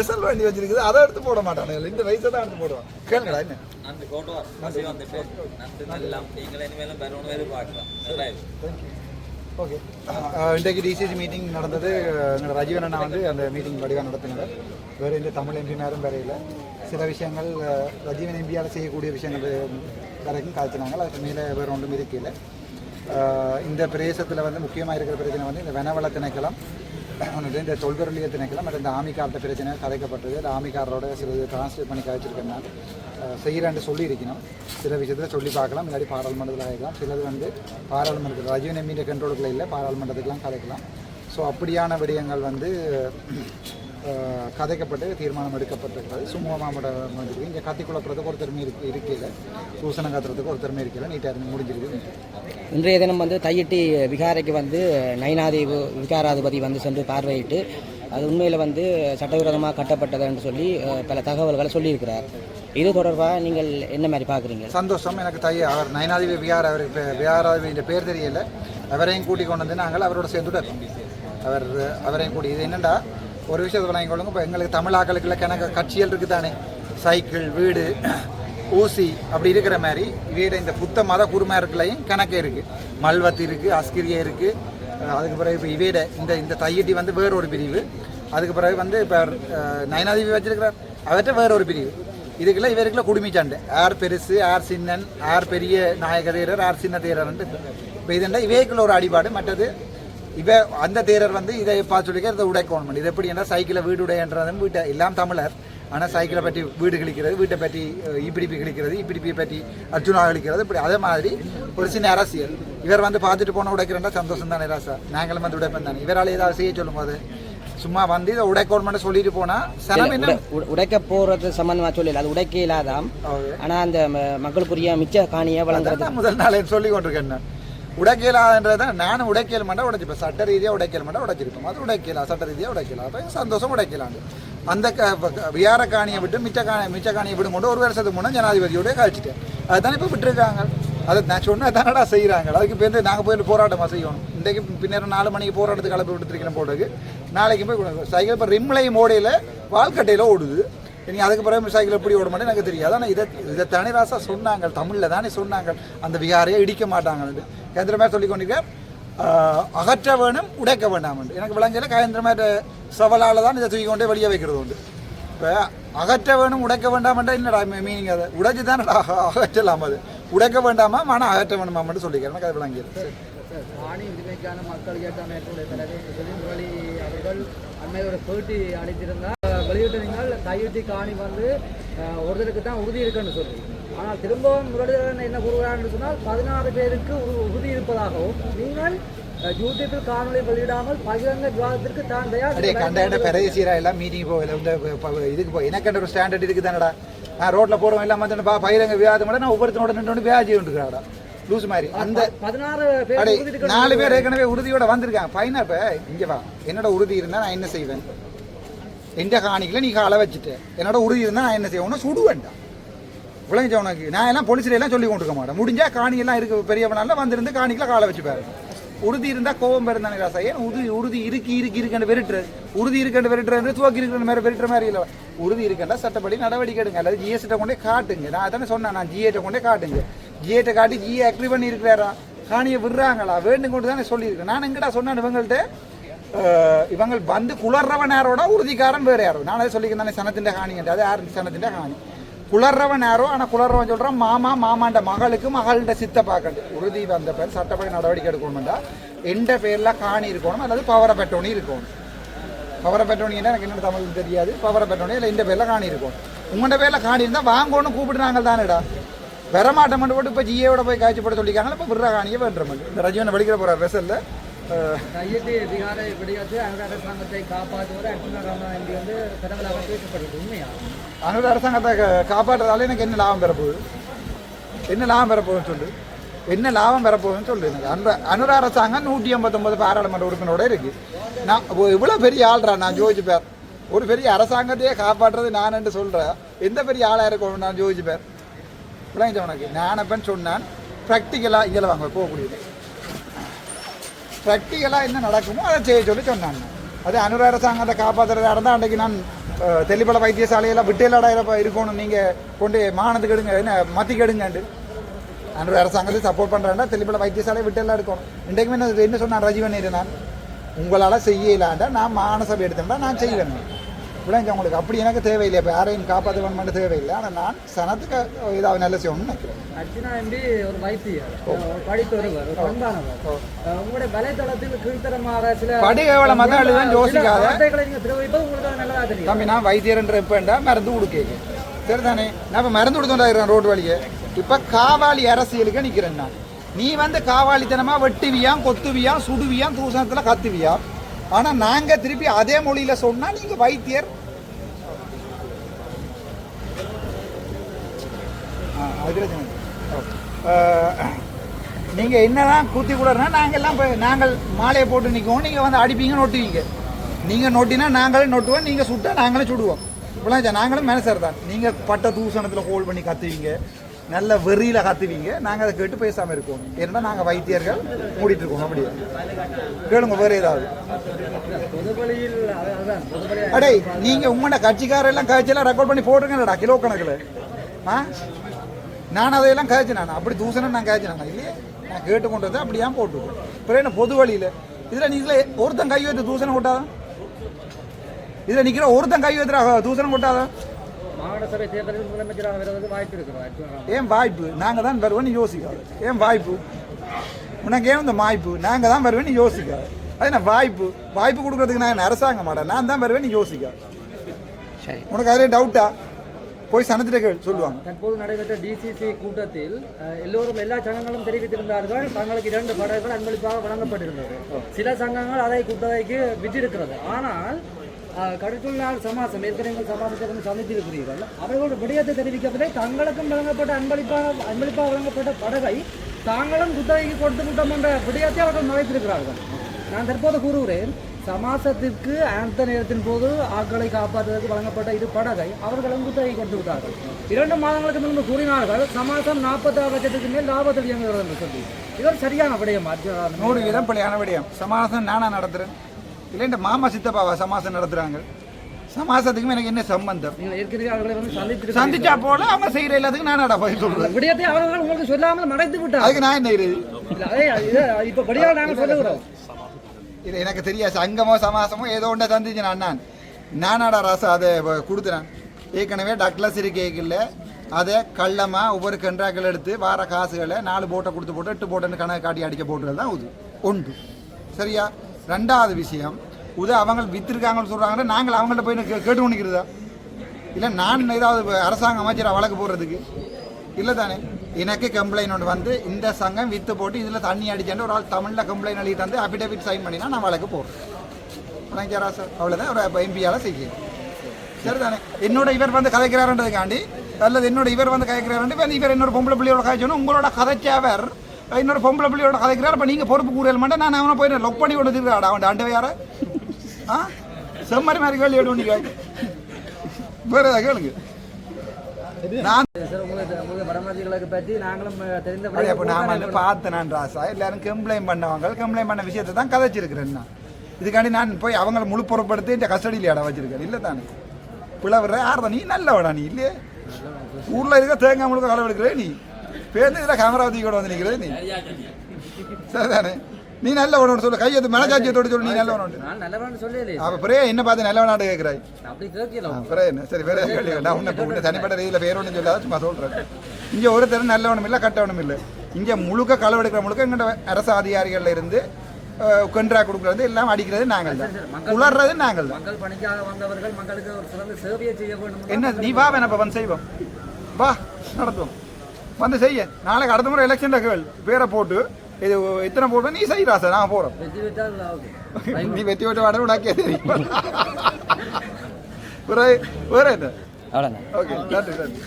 Vessel வண்டி வச்சிருக்குது, அதை எடுத்து போட மாட்டானுங்க. இந்த வயசை தான் எடுத்து போடுவான். கேளுங்கடா என்ன ஓகே. இன்றைக்கு டிசிசி மீட்டிங் நடந்தது. எங்களோட ரஜீவன் அண்ணா வந்து அந்த மீட்டிங் வடிவாக நடத்தினார். வேறு இந்த தமிழ் எம்பிமாரும் வரையில் சில விஷயங்கள் ரஜீவன் எம்பியால் செய்யக்கூடிய விஷயங்கள் வரைக்கும் காய்ச்சினாங்க. அதுக்கு மேலே வேறு ஒன்றும் இருக்கையில் இந்த பிரதேசத்தில் வந்து முக்கியமாக இருக்கிற பிரச்சனை வந்து இந்த வனவள திணைக்களம், இந்த தொல்பொருளிய திணைக்களம், மற்றும் இந்த ஆமிக்கார்ட்ட பிரச்சனை கதைக்கப்பட்டது. இந்த ஆமிக்காரரோட சில டிரான்ஸ்லேட் பண்ணி கதைச்சிருக்கேன்னா செய்கிறேன்னு சொல்லியிருக்கணும். சில விஷயத்தில் சொல்லி பார்க்கலாம், இல்லாட்டி பாராளுமன்றத்தில் கதைக்கலாம். சிலது வந்து பாராளுமன்றத்தில் ரஜீவன் எம்பியின் கண்ட்ரோலுக்குள்ள இல்லை, பாராளுமன்றத்துக்கெலாம் கதைக்கலாம். ஸோ அப்படியான விடயங்கள் வந்து கதைக்கப்பட்டு தீர்மானம் எடுக்கப்பட்டிருக்கிறது. சுமூகமாக முடிஞ்சிருக்கு. இங்கே கத்தி குழப்பறதுக்கு ஒரு திறமை இருக்கையில், சூசனம் காத்துறதுக்கு ஒரு திறமை இருக்கையில் நீட்டாக முடிஞ்சிருக்கு. இன்றைய தினம் வந்து தையிட்டி விகாரைக்கு வந்து நயினாதேவி விகாராதிபதி வந்து சென்று பார்வையிட்டு அது உண்மையில் வந்து சட்டவிரோதமாக கட்டப்பட்டது என்று சொல்லி பல தகவல்களை சொல்லியிருக்கிறார். இது தொடர்பாக நீங்கள் என்ன மாதிரி பார்க்குறீங்க? சந்தோஷம். எனக்கு அவர் நயினாதேவி விகாராதிபதி பேர் தெரியல. அவரையும் கூட்டி கொண்டு வந்து நாங்கள் அவரோட சேர்ந்துட்டு அவரையும் கூட்டி இது என்னென்னா ஒரு விஷயத்தை விளங்கிக்கொள்ளுங்க. இப்போ எங்களுக்கு தமிழாக்களுக்குள்ள கணக்கு கட்சிகள் இருக்குது தானே, சைக்கிள், வீடு, ஊசி அப்படி இருக்கிற மாதிரி வீடு இந்த புத்த மத குருமார்களையும் கணக்கே இருக்குது. மல்வத்து இருக்குது, அஸ்கிரியை இருக்குது. அதுக்கு பிறகு இப்போ இவையிட இந்த தையிட்டி வந்து வேறு ஒரு பிரிவு. அதுக்கு பிறகு வந்து இப்போ நயனாதேவி வச்சிருக்கிறார், அவர்கிட்ட வேறு ஒரு பிரிவு. இதுக்குள்ள இவருக்குள்ள குடுமி சண்டை, யார் பெருசு, யார் சின்னன், யார் பெரிய நாயக தேரர், யார் சின்ன தேரர்ன்ட்டு. இப்போ இதுண்டா இவைக்குள்ள ஒரு அடிபாடு. மற்றது இவ அந்த தேரர் வந்து இதை பார்த்து சொல்லிக்க இதை உடைக்கணும். இது எப்படி என்ன சைக்கிளை வீடு உடையன்றதுன்னு வீட்டை எல்லாம் தமிழர். ஆனால் சைக்கிளை பற்றி வீடு கிழிக்கிறது, வீட்டை பற்றி இப்பிடிப்பி கிழிக்கிறது, இப்பிடிப்பியை பற்றி அர்ஜுனா கிழிக்கிறது, இப்படி அதே மாதிரி ஒரு சின்ன அரசியல். இவர் வந்து பார்த்துட்டு போன உடைக்கிறேன்டா சந்தோஷம் தானே ராசா, நாங்களும் வந்து உடைப்பேன் தானே. இவரால் ஏதாவது செய்ய சொல்லும் போது சும்மா வந்து இதை உடைக்கணும்னு சொல்லிட்டு போனா சனம் என்ன உடைக்க போறது சம்பந்தமா சொல்லல, அது உடைக்க இல்லாதாம். ஆனால் அந்த மக்களுக்குரிய மிச்ச காணியை வழங்குறது முதல் நாளே சொல்லி கொண்டிருக்கேன். உடைக்கலான்றதான் நானும் உடைக்கல மாட்டேன், உடைச்சிப்பேன். சட்ட ரீதியாக உடைக்கல மாட்டேன், உடைச்சிருப்போம். அது உடைக்கலாம், சட்ட ரீதியாக உடைக்கலாம். அப்போ சந்தோஷம் உடைக்கலாண்டு. அந்த வியார காணியை விட்டு மிச்ச காணியை விடும் கொண்டு ஒரு வருஷத்துக்கு முன்னே ஜனாதிபதியோட கழிச்சிட்டேன். அதுதானே இப்போ விட்டுருக்காங்க. அதை நான் சொன்னால் தானடா செய்கிறாங்க. அதுக்கு பேருந்து நாங்கள் போயிட்டு போராட்டமாக செய்யணும். இன்றைக்கு பின்னர் 4 மணிக்கு போராட்டத்துக்கு கலப்பி விட்டுருக்கிறேன் போட்டுக்கு. நாளைக்கு போய் சைக்கிள் இப்போ ரிம்லையும் ஓடையில் வாழ்க்கட்டையில் ஓடுது. நீங்கள் அதுக்கு பிறகு சைக்கிள் எப்படி ஓட மாட்டேன் எனக்கு தெரியாது. ஆனால் இதை தனிராசா சொன்னாங்க, தமிழில் தானே சொன்னாங்க, அந்த விகாரையை இடிக்க மாட்டாங்கன்னு. கேந்திரமாக சொல்லி கொண்டிருக்கேன், அகற்ற வேணும், உடைக்க வேண்டாம். எனக்கு விளங்கல கேந்திரமாக சவலால் தான் இதை தூக்கி கொண்டே வெளியே வைக்கிறது உண்டு. இப்போ அகற்ற வேணும், உடைக்க வேண்டாமன்றா என்னடா மீனிங்? அதை உடைச்சி தான் அகற்றலாம். அது உடைக்க வேண்டாமா, ஆனால் அகற்ற வேணுமான்னு சொல்லிக்கிறேன். எனக்கு அது விளங்கிடுது. காணி உரிமைக்கான மக்கள் இயக்க அமைப்புடைய தலைவர் சுனில் அவர்கள் அண்மையில் ஒரு பேட்டி அளித்திருந்தால் வெளியிட்டிருந்தால் தையிட்டி காணி வந்து ஒருத்தருக்கு தான் உறுதி இருக்குன்னு சொல்லி, ஆனால் திரும்பவும் முரளிதரன் என்ன கூறுகிறான்னு சொன்னால் 16 பேருக்கு உறுதி இருப்பதாகவும் நீங்கள் யூடியூப்பில் காணொலி வெளியிடாமல் பகிரங்க விவாதத்திற்கு தான் தயார் பெரேசியரா எல்லாம் மீட்டிங் போகல. இந்த இதுக்கு போய் எனக்கு ஒரு ஸ்டாண்டர்ட் இருக்குது தானடா. நான் ரோட்டில் போகிறோம் எல்லாம் வந்து பகிரங்க விவாதம் நான் ஒவ்வொருத்தனோட நின்று வியாஜி வந்துருக்காடா லூஸ் மாதிரி. அந்த 4 பேர் ஏற்கனவே உறுதியோட வந்திருக்காங்க. ஃபைனா இப்போ இங்கே வா, என்னோட உறுதி இருந்தால் நான் என்ன செய்வேன்? எந்த காணிக்கில் நீ காலை வச்சுட்டு என்னோட உறுதி இருந்தால் நான் என்ன செய்வேன்? சுடு வேண்டாம் விளங்கிச்ச உனக்கு. நான் எல்லாம் போலீஸில் எல்லாம் சொல்லி கொண்டிருக்க மாட்டேன். முடிஞ்சால் காணியெல்லாம் இருக்கு பெரியவனால வந்திருந்து காணிக்கில் காலை வச்சு பாரு. உறுதி இருந்தால் கோபம் இருந்தானே ராசா. ஏன் உறுதி இருக்குன்னு வெறுட்டுறது, உறுதி இருக்குன்னு வெறுட்டுறது, துவக்கி இருக்கிற மாதிரி வெறுட்டுற மாதிரி இல்லை. உறுதி இருக்குன்னா சட்டப்படி நடவடிக்கை எடுங்க, அல்லது ஜிஎஸ்கிட்ட கொண்டே காட்டுங்க. நான் அதானே சொன்னேன், நான் ஜிஏட்ட கொண்டே காட்டுங்க. ஜிஏட்ட காட்டி ஜிஏ ஆக்டிவ் பண்ணி இருக்கிறாரா, காணியை விடுறாங்களா வேண்டும் கொண்டு தானே சொல்லியிருக்கேன். நான் எங்கடா சொன்னேன் இவங்கள்ட்ட, இவங்க வந்து குளர்றவன் யாரோட உறுதிக்காரன் வேறு யாரோ. நான் அதை சொல்லிக்கிறேன் தானே, சனத்தின் காணின்ட்டு. அது யாரு சனத்தின் காணி குளர்றவன் யாரோ. ஆனால் குளர்றவன் சொல்கிறான் மாமாண்ட மகளுக்கு மகள்கிட்ட சித்த பார்க்கண்டு. உறுதி வந்த பேர் சட்டப்படி நடவடிக்கை எடுக்கணும்டா. எந்த பேரில் காணி இருக்கணும், அல்லது பவரை பெட்டோனி இருக்கணும். பவரை பெட்டோனின்னா எனக்கு என்ன தமிழ் தெரியாது. பவரை பெட்டோனி இல்லை இந்த பேரில் காணி இருக்கும். உங்கள்கிட்ட பேரில் காணி இருந்தால் வாங்கணும்னு கூப்பிடுறாங்க தானேடா. வரமாட்டம் மட்டும் போட்டு இப்போ ஜிஏவோட போய் காய்ச்சி போட சொல்லிக்காங்க. இப்போ விடுற காணியை வேண்டுற மாதிரி இந்த ரஜீவனை படிக்கிற போகிற ரெசல்ல தையிட்டி விகாரை விடையாச்சு அனுர அரசாங்கத்தை காப்பாற்றுவது அர்ஜுனா ராமனா என்று வந்து பரவலாக பேசப்படுது. உண்மையா அனுர அரசாங்கத்தை காப்பாற்றுறதால எனக்கு என்ன லாபம் பெறப்போகுது? என்ன லாபம் பெறப்போகுதுன்னு சொல்லு, என்ன லாபம் பெறப்போகுதுன்னு சொல்லு. எனக்கு அனுர அரசாங்கம் 189 பாராளுமன்ற உறுப்பினரோட இருக்குது. நான் இவ்வளோ பெரிய ஆள்றா, நான் ஜோதிச்சு பேர் ஒரு பெரிய அரசாங்கத்தையே காப்பாற்றுறது நான் என்று சொல்கிறேன். எந்த பெரிய ஆளாக இருக்கணும் நான் ஜோதிச்சு பேர் விளங்கிச்ச உனக்கு. நான் எப்பன்னு சொன்னான் ப்ராக்டிக்கலாக இங்கே வாங்க போகக்கூடியது. ப்ராக்டிக்கலாக என்ன நடக்குமோ அதை செய்ய சொல்லி சொன்னான். அது அனுர அரசாங்கத்தை காப்பாற்றுறதா இருந்தால் அன்றைக்கு நான் தெல்லிப்பள வைத்தியசாலையெல்லாம் விட்டேலாடா இருக்கணும், நீங்கள் கொண்டு மானத்துக்கு எடுங்க, என்ன மத்திக்கு எடுங்கண்டு அன்று அரசாங்கத்தை சப்போர்ட் பண்ணுறேன்னா தெல்லிப்பள வைத்தியசாலையை விட்டெல்லாம் எடுக்கணும். இன்றைக்குமே என்ன சொன்னான் ரஜீவன் இருந்தான், உங்களால் செய்யலாண்டா நான் மானசபை எடுத்தேன்டா நான் செய்வேன். இப்படிலாம் உங்களுக்கு அப்படி எனக்கு தேவையில்லை, இப்போ யாரையும் காப்பாற்ற வேணுமென்று தேவையில்லை. ஆனால் நான் சனத்துக்கு ஏதாவது நல்ல செய்யணும்னு நினைக்கிறேன். அர்ச்சனா எம்பி ஒரு வைத்தியர், படித்து வருவார், ஒரு பண்பானவர். உங்களுடைய வலைத்தளத்தில் கீழ்த்தரமாக சில படிகளை மதம் எழுதான் யோசிக்காத வார்த்தைகளை நீங்கள் திருவிப்பது உங்களுக்கு நல்லதாக தெரியும். தம்பி நான் வைத்தியர்ன்ற இப்போண்டா மருந்து கொடுக்க சரிதானே, நான் இப்போ மருந்து கொடுத்தோண்டாயிரம் ரோடு வழியை. இப்போ காவாலி அரசியலுக்கு நிற்கிறேன் நான். நீ வந்து காவாலித்தனமாக வெட்டுவியாம், கொத்துவியாம், சுடுவியாம், தூசணத்தில் கத்துவியா. ஆனால் நாங்கள் திருப்பி அதே மொழியில் சொன்னால் நீங்கள் வைத்தியர் நீங்கள் என்னதான் கூத்தி கூடனா நாங்கள்லாம் இப்போ நாங்கள் மாலையை போட்டு நிற்குவோம், நீங்கள் வந்து அடிப்பீங்க நொட்டுவீங்க. நீங்கள் நொட்டினா நாங்களே நொட்டுவோம், நீங்கள் சுட்டா நாங்களே சுடுவோம். இப்போலாம் நாங்களும் மேனேஜர் தான். நீங்கள் பட்ட தூசணத்தில் ஹோல்ட் பண்ணி கத்துவீங்க, நல்ல வெறியில் கத்துவீங்க, நாங்கள் அதை கேட்டு பேசாமல் இருக்கோம். ஏன்னா நாங்கள் வைத்தியர்கள் மூடிட்டு இருக்கோம். அப்படியே கேளுங்க வேறு ஏதாவது. அடே நீங்கள் உங்களோட கட்சிக்காரெல்லாம் காய்ச்சலாம் ரெக்கார்ட் பண்ணி போட்டுருங்கடா கிலோ கணக்கில். நான் அதையெல்லாம் காய்ச்சி நான் அப்படி தூசணம் நான் காய்ச்சி நான் இல்லையே, நான் கேட்டு கொண்டு வந்து அப்படியா போட்டுருக்கேன். அப்புறம் என்ன பொது வழியில் இதில் நீங்கள் ஒருத்தன் கை வைத்து தூசணம் கொட்டாதான், இதில் நிற்கிற ஒருத்தன் கை வைத்துற தூசணம் கொட்டாதான். மாவட்ட சபை தேர்தலில் முதலமைச்சராக வருவதற்கு வாய்ப்பு இருக்கிறோம். ஏன் வாய்ப்பு? நாங்கள் தான் வருவேன்னு யோசிக்காது. ஏன் வாய்ப்பு? உனக்கு ஏன் இந்த வாய்ப்பு? நாங்கள் தான் வருவேன்னு யோசிக்காது. அது என்ன வாய்ப்பு? வாய்ப்பு கொடுக்கறதுக்கு நான் அரசாங்க மாட்டேன், நான் தான் வருவேன்னு யோசிக்காது. உனக்கு அதிலே டவுட்டா? போய் சனத்திட்ட சொல்லுவாங்க. தற்போது நடைபெற்ற டிசிசி கூட்டத்தில் எல்லோரும் எல்லா சங்கங்களும் தெரிவித்திருந்தார்கள் தங்களுக்கு 2 படகுகள் அன்பளிப்பாக வழங்கப்பட்டிருந்தது. சில சங்கங்கள் அதை குத்தகைக்கு விட்டிருக்கிறது. ஆனால் கடற்கொள்ளால் சமாசம் ஏற்கனவே சமாசத்தை சந்தித்திருக்கிறீர்கள். அவர்களோட விடயத்தை தெரிவிக்கவில்லை. தங்களுக்கும் வழங்கப்பட்ட அன்பளிப்பாக வழங்கப்பட்ட படகை தாங்களும் குத்தகைக்கு கொடுத்து விட்டோம் என்ற விடயத்தை அவர்கள் நுழைத்திருக்கிறார்கள். நான் தற்போது கூறுகிறேன், சமாசத்திற்கு அந்த நேரத்தின் போது ஆக்களை காப்பாற்றுவதற்கு வழங்கப்பட்ட இது படகை அவர்களும் குத்தகை கொடுத்து விட்டார்கள். 2 மாதங்களுக்கு முன்பு கூறினார்கள் சமாசம் 46 லட்சத்துக்கு மேல் லாபத்தில் இயங்குகிறது என்று சொல்லி. இது சரியான விடயம்? 100% பள்ளியான விடயம். சமாசம் நானா நடத்துறேன் இல்லை, இந்த மாமா சித்தப்பாவா சமாசம் நடத்துறாங்க? சமாசத்துக்கும் எனக்கு என்ன சம்பந்தம்? சந்திச்சா போல அவங்க செய்யற எல்லாத்துக்கும் நானாடா போய் சொல்றேன். விடயத்தை அவர்கள் உங்களுக்கு சொல்லாமல் மறைத்து விட்டார். அதுக்கு நான் என்ன இது இப்ப படியாக நாங்கள் சொல்லுகிறோம். இது எனக்கு தெரியாது. சங்கமோ சமாசமோ ஏதோ ஒன்றை சந்திச்சு நானாடா ராசா அதை கொடுத்துறேன். ஏற்கனவே டக்ளஸ் இருக்கையில் அதை கள்ளமாக ஒவ்வொரு கன்றாக்கள் எடுத்து வார காசுகளை 4 போட்டை கொடுத்து போட்டு 8 போட்டன்னு கணக்கு காட்டி அடிக்க போட்டுறது தான் இது ஒன்று. சரியா? 2வது விஷயம், அவங்க வித்திருக்காங்கன்னு சொல்கிறாங்கன்னா நாங்கள் அவங்கள்ட்ட போய் கேட்டு பண்ணிக்கிறதா? இல்லை நான் ஏதாவது அரசாங்க அமைச்சராக வழக்கு போடுறதுக்கு இல்லை தானே. எனக்கு கம்ப்ளைண்ட் ஒன்று வந்து இந்த சங்கம் விற்று போட்டு இதில் தண்ணி அடிச்சாண்டு ஒரு ஆள் தமிழில் கம்ப்ளைண்ட் எழுதிட்டு வந்து அஃபிடேவிட் சைன் பண்ணினா நான் வழக்கு போடுறேன். வணங்கியாரா சார்? அவ்வளோதான் ஒரு எம்பியால் செய்யணும். சரி தானே. என்னோட இவர் வந்து கதைக்கிறாருன்றதுக்காண்டி அல்லது என்னோட இவர் வந்து கதைக்கிறாருன்ட்டு இவர் இன்னொரு பொம்பளை பிள்ளையோட கதைச்சோன்னா உங்களோட கதைச்சவர் இன்னொரு பொம்பளை பிள்ளையோட கதைக்கிறார். இப்போ நீங்கள் பொறுப்பு கூடுதல் மாட்டேன். நான் அவனை போய் லொக் பண்ணி கொண்டு திருக்காடா அவன் ஆண்டு யார செம்மறி மாதிரி கேள்வி எடுத்து கேள்வி வேறு ஏதாவது கேளுங்க. நான் பார்த்தேன் ராசா எல்லாரும் கம்ப்ளைண்ட் பண்ணவங்க கம்ப்ளைண்ட் பண்ண விஷயத்தை தான் கதைச்சிருக்கிறேன். நான் இதுக்காண்டி நான் போய் அவங்களை முழு பொறுப்படுத்தி இந்த கஸ்டடியில் இடம் வச்சிருக்கேன். இல்லை தானே பிளவுற யார் நீ நல்லவடா? நீ இல்லையே ஊரில் இருக்க தேங்காய் முழுக்க களை எடுக்கிறே நீ பேருந்து இதில் கேமராவதி கூட வந்து நிற்கிறது நீ. சரிதானே? நீ நல்லவனோட சொல்லு, கையெழுத்து மனசாட்சியத்தோடு சொல்லு. நீ நல்லவனோடு சொல்லி அப்போ பிறகு என்ன பார்த்து நல்லவனாட்டு கேட்குறாய்? பிறகு என்ன? சரி வேற கேள்வி. நான் உன்னை தனிப்பட்ட ரீதியில் வேற ஒன்றும் சொல்லாத சும்மா சொல்கிறேன். இங்கே ஒருத்தர் நல்லவனும் இல்லை கட்டவனும் இல்லை. இங்கே முழுக்க களவெடுக்கிற முழுக்க எங்கள்கிட்ட அரசு அதிகாரிகளில் இருந்து கொன்றா கொடுக்கறது எல்லாம் அடிக்கிறது நாங்கள் தான், உளர்றது நாங்கள் தான். என்ன நீ வா வேணா வந்து செய்வோம், வா நடத்துவோம் வந்து செய்ய. நாளைக்கு அடுத்த முறை எலெக்ஷன்ல கேள் பேரை போட்டு இது இத்தனை போட்டு நீ செய்யறா சார் நாங்கள் போகிறோம். நீ வெற்றி விட்டு வாட உனக்கே தெரியும். வேற என்ன? ஓகே நன்றி நன்றி.